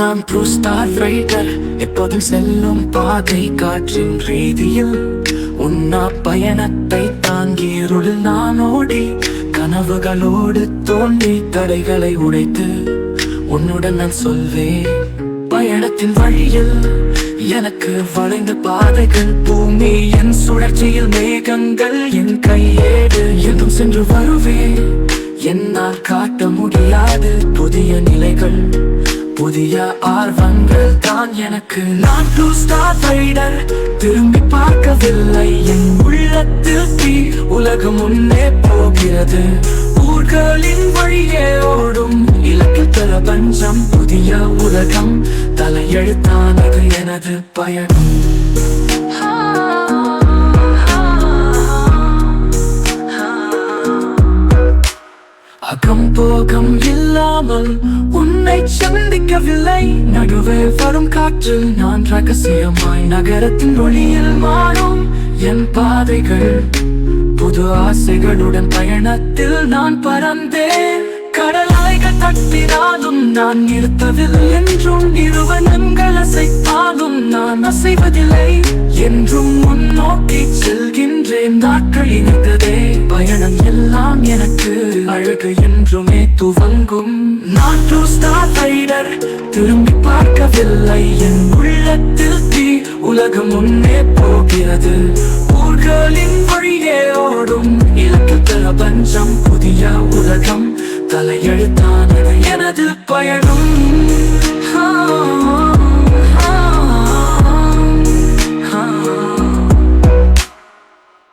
நான் Bru star rider, எப்போதும் செல்லும் பாதை காற்றின் ரீதியில் உன்னா பயணத்தை தாங்கி இருளில் நான் ஓடி கனவுகளோடு தோண்டி தடைகளை உடைத்து உன்னுடன் நான் சொல்வேன். பயணத்தின் வழியில் எனக்கு வளைந்த பாதைகள், பூமி என் சுழற்சியில் மேகங்கள் என் கையேடு, என்றும் சென்று வருவேன். என்னால் காட்ட முடியாது புதிய நிலைகள், புதிய ஆர்வங்கள் தான் எனக்கு. நான் ப்ளூ ஸ்டார் ரைடர், திரும்பி பார்க்கவில்லை என் உள்ளத்தில் தீ. உலகம் முன்னே போகிறது, ஊர்களின் வழியே ஓடும் இலக்கில் பிரபஞ்சம். புதிய உலகம் தலையெழுத்தானது எனது பயணம். அகம் போகம் இல்லாமல் உன்னை சந்திக்கவில்லை. நடுவே வரும் காற்றில் நான் ரகசியமாய் நகரத்தின் ஒளியில் மாறும் என் பாதைகள். புது ஆசைகளுடன் பயணத்தில் நான் பறந்தேன். கடல் அலைகள் தட்டினாலும் நான் நிறுத்தவில்லை என்றும், நிறுவனங்கள் அசைத்தாலும் நான் அசைவதில்லை என்றும். முன்னோக்கி செல்கின்றேன், நாட்கள் இணைந்ததே. பயணம் எல்லாம் எனக்கு அழகு என்றுமே துவங்கும். நான் ப்ளூ ஸ்டார் ரைடர், திரும்பி பார்க்கவில்லை என் உள்ளத்தில் தீ. உலகம் முன்னே போகிறது, ஊர்களின் வழியே ஓடும் இலக்கு பிரபஞ்சம். புதிய உலகம் தலையெழுத்தானது எனது பயணம்.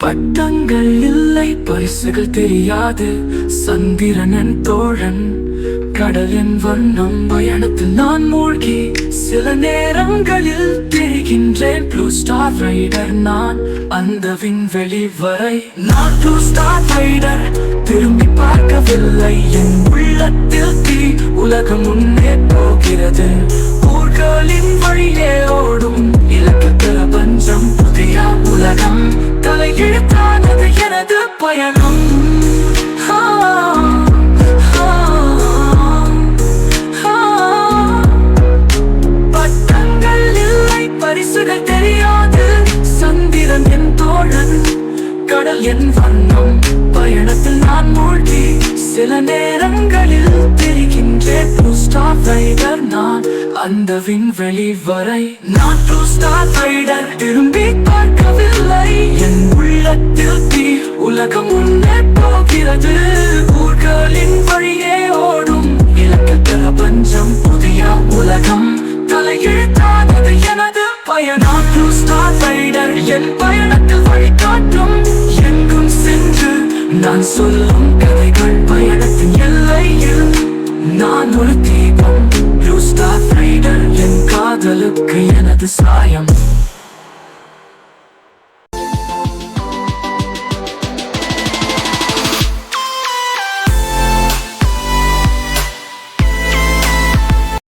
பட்டங்கள் இல்லை, பரிசுகள் தெரியாது, சந்திரனின் தோழன் கடலின் வண்ணம். பயணத்தில் நான் மூழ்கி சில நேரங்களில் தெரிகின்றேன். ப்ளூ ஸ்டார் ரைடர் நான் அந்த விண்வெளி வரை. நான் ப்ளூ ஸ்டார் ரைடர், திரும்பி பார்க்கவில்லை என் உள்ளத்தில் தீ. உலகம் முன்னே போகிறது, ஊர்களின் வழியே ஓடும் இலக்கு பிரபஞ்சம். புதிய உலகம் தலையெழுத்தானது எனது பயணம். பட்டங்கள் இல்லை, பரிசுகள் தெரியாது, சந்திரன் என் தோழன் கடல் என் வண்ணம். பயணத்தில் நான் மூழ்கி சில நேரங்களில் தெரிகின்றேன். ப்ளூ ஸ்டார் ரைடர் நான் அந்த விண்வெளி வரை. நான் ப்ளூ ஸ்டார் ரைடர், திரும்பி பார்க்கவில்லை என் உள்ளத்தில் தீ. உலகம் முன்னே போகிறது, ஊர்களின் வழியே ஓடும் இலக்கு பிரபஞ்சம். புதிய உலகம் தலையெழுத்தானது எனது பயணம். ப்ளூ ஸ்டார் ரைடர் என் பயணத்தில் வழிகாட்டும். எங்கும் சென்று நான் சொல்லும் கதைகள், பயணத்தின் எல்லையில் நான் ஒரு தீபம். ப்ளூ ஸ்டார் ரைடர் என் காதலுக்கு எனது சாயம்.